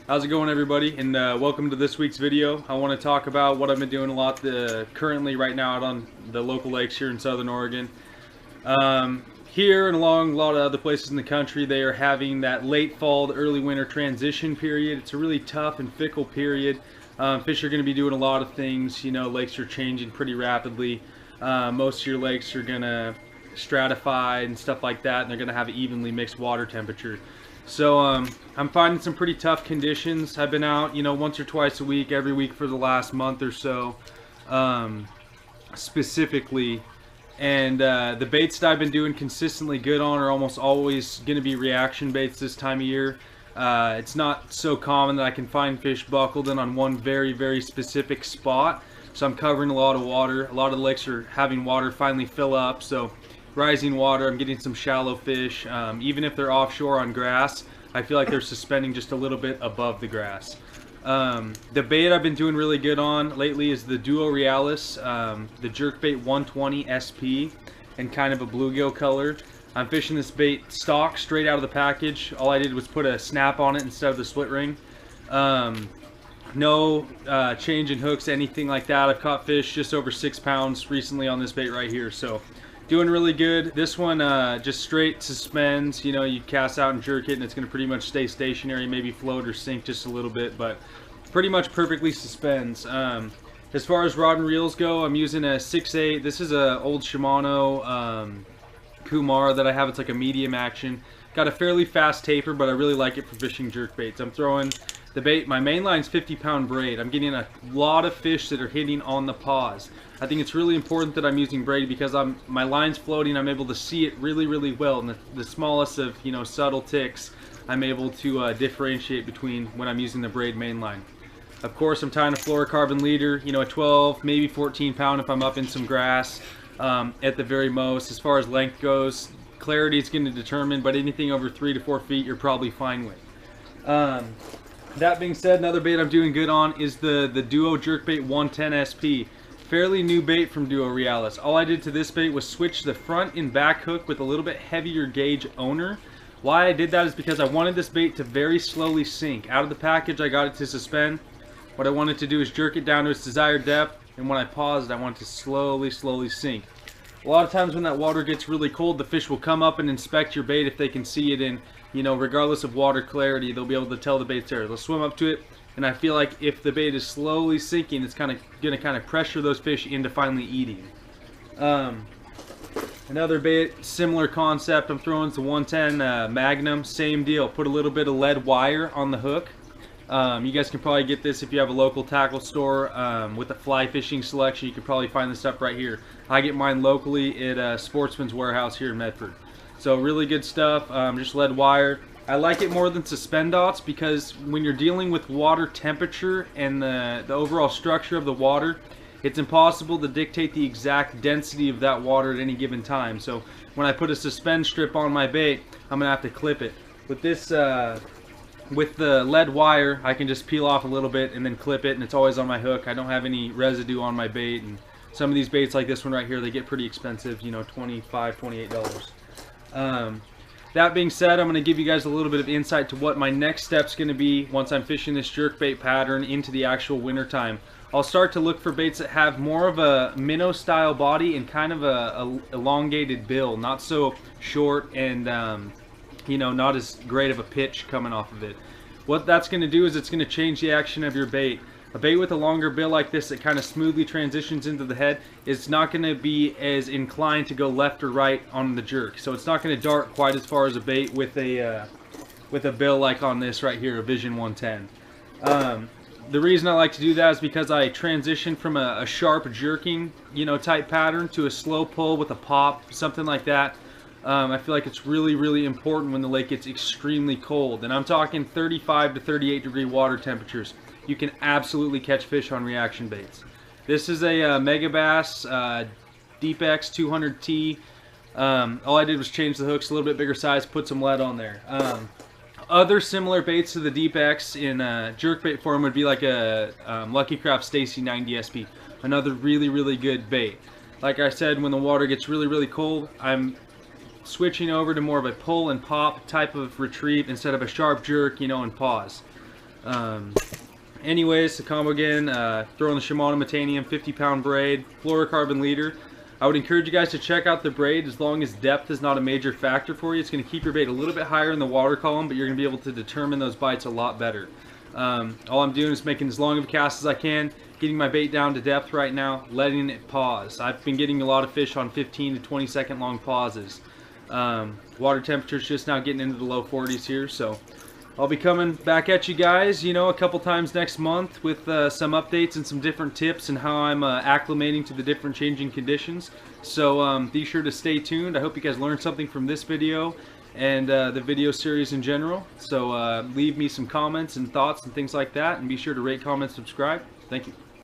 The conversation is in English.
How's it going, everybody? And welcome to this week's video. I want to talk about what I've been doing a lot currently right now out on the local lakes here in Southern Oregon. Here and along a lot of other places in the country, they are having that late fall to early winter transition period. It's a really tough and fickle period. Fish are going to be doing a lot of things. You know, lakes are changing pretty rapidly. Most of your lakes are going to stratify and stuff like that, and they're going to have evenly mixed water temperature. So I'm finding some pretty tough conditions. I've been out, you know, once or twice a week, every week for the last month or so, specifically. And the baits that I've been doing consistently good on are almost always going to be reaction baits this time of year. It's not so common that I can find fish buckled in on one very, very specific spot. So I'm covering a lot of water. A lot of the lakes are having water finally fill up. So rising water, I'm getting some shallow fish. Even if they're offshore on grass, I feel like they're suspending just a little bit above the grass. The bait I've been doing really good on lately is the Duo Realis, the Jerkbait 120 SP, in kind of a bluegill color. I'm fishing this bait stock straight out of the package. All I did was put a snap on it instead of the split ring. No change in hooks, anything like that. I've caught fish just over 6 pounds recently on this bait right here. So doing really good. This one just straight suspends. You know, you cast out and jerk it and it's going to pretty much stay stationary, maybe float or sink just a little bit, but pretty much perfectly suspends. As far as rod and reels go, I'm using a 6/8. This is a old Shimano Kumar that I have. It's like a medium action. Got a fairly fast taper, but I really like it for fishing jerk baits. I'm throwing the bait, my main line's 50-pound braid. I'm getting a lot of fish that are hitting on the paws. I think it's really important that I'm using braid because my line's floating. I'm able to see it really, really well. And the smallest of, you know, subtle ticks, I'm able to differentiate between when I'm using the braid main line. Of course, I'm tying a fluorocarbon leader, you know, a 12, maybe 14 pound if I'm up in some grass at the very most. As far as length goes, clarity is going to determine, but anything over 3 to 4 feet, you're probably fine with. That being said, another bait I'm doing good on is the Duo Jerkbait 110 SP. Fairly new bait from Duo Realis. All I did to this bait was switch the front and back hook with a little bit heavier gauge owner. Why I did that is because I wanted this bait to very slowly sink. Out of the package, I got it to suspend. What I wanted to do is jerk it down to its desired depth, and when I paused, I wanted to slowly, slowly sink. A lot of times when that water gets really cold, the fish will come up and inspect your bait if they can see it in, you know, regardless of water clarity, they'll be able to tell the bait's there. They'll swim up to it, and I feel like if the bait is slowly sinking, it's going to pressure those fish into finally eating. Another bait, similar concept, I'm throwing the 110 Magnum, same deal. Put a little bit of lead wire on the hook. You guys can probably get this if you have a local tackle store with a fly fishing selection. You can probably find this stuff right here. I get mine locally at Sportsman's Warehouse here in Medford. So really good stuff, just lead wire. I like it more than suspend dots because when you're dealing with water temperature and the overall structure of the water, it's impossible to dictate the exact density of that water at any given time. So when I put a suspend strip on my bait, I'm going to have to clip it. With this, with the lead wire, I can just peel off a little bit and then clip it, and it's always on my hook. I don't have any residue on my bait, and some of these baits like this one right here, they get pretty expensive, you know, $25, $28. That being said, I'm going to give you guys a little bit of insight to what my next step's going to be once I'm fishing this jerkbait pattern into the actual winter time. I'll start to look for baits that have more of a minnow style body and kind of a elongated bill, not so short and you know, not as great of a pitch coming off of it. What that's going to do is it's going to change the action of your bait. A bait with a longer bill like this that kind of smoothly transitions into the head is not going to be as inclined to go left or right on the jerk. So it's not going to dart quite as far as a bait with a bill like on this right here, a Vision 110. The reason I like to do that is because I transition from a sharp jerking, you know, type pattern to a slow pull with a pop, something like that. I feel like it's really, really important when the lake gets extremely cold. And I'm talking 35 to 38 degree water temperatures. You can absolutely catch fish on reaction baits. This is a Megabass Deep X 200T. All I did was change the hooks a little bit bigger size, put some lead on there. Other similar baits to the Deep X in jerkbait form would be like a Lucky Craft Stacy 90 SP. Another really, really good bait. Like I said, when the water gets really, really cold, I'm switching over to more of a pull and pop type of retrieve instead of a sharp jerk, you know, and pause. Anyways, the combo again, throwing the Shimano Metanium 50-pound braid, fluorocarbon leader. I would encourage you guys to check out the braid. As long as depth is not a major factor for you, it's going to keep your bait a little bit higher in the water column, but you're going to be able to determine those bites a lot better. All I'm doing is making as long of a cast as I can, getting my bait down to depth right now, letting it pause. I've been getting a lot of fish on 15 to 20 second long pauses. Water temperature's just now getting into the low 40s here, so I'll be coming back at you guys, you know, a couple times next month with some updates and some different tips and how I'm acclimating to the different changing conditions. So be sure to stay tuned. I hope you guys learned something from this video and the video series in general. So leave me some comments and thoughts and things like that, and be sure to rate, comment, subscribe. Thank you.